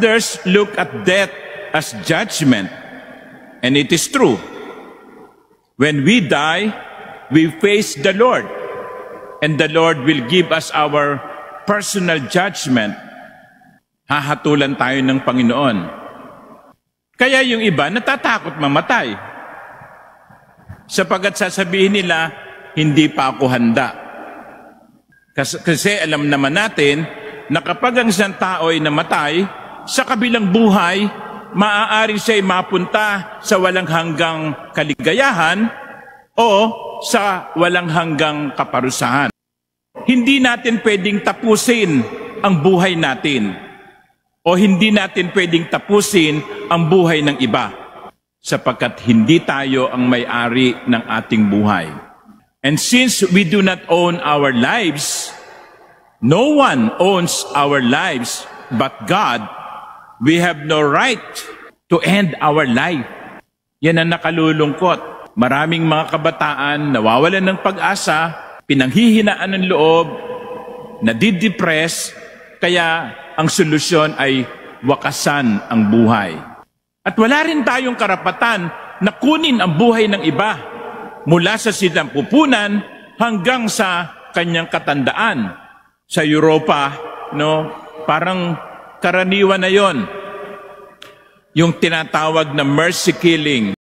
Others look at death as judgment, and it is true. When we die, we face the Lord, and the Lord will give us our personal judgment. Hahatulan tayo ng Panginoon. Kaya yung iba natatakot mamatay, sapagkat sasabihin nila, hindi pa ako handa. Kasi alam naman natin na kapag ang isang tao ay namatay, sa kabilang buhay, maaaring siya'y mapunta sa walang hanggang kaligayahan o sa walang hanggang kaparusahan. Hindi natin pwedeng tapusin ang buhay natin o hindi natin pwedeng tapusin ang buhay ng iba sapagkat hindi tayo ang may-ari ng ating buhay. And since we do not own our lives, no one owns our lives but God, we have no right to end our life. Yan ang nakalulungkot. Maraming mga kabataan nawawalan ng pag-asa, pinanghihinaan ng loob, nadidepress, kaya ang solusyon ay wakasan ang buhay. At wala rin tayong karapatan na kunin ang buhay ng iba mula sa sinampupunan hanggang sa kanyang katandaan. Sa Europa, parang karaniwan na yon, yung tinatawag na mercy killing.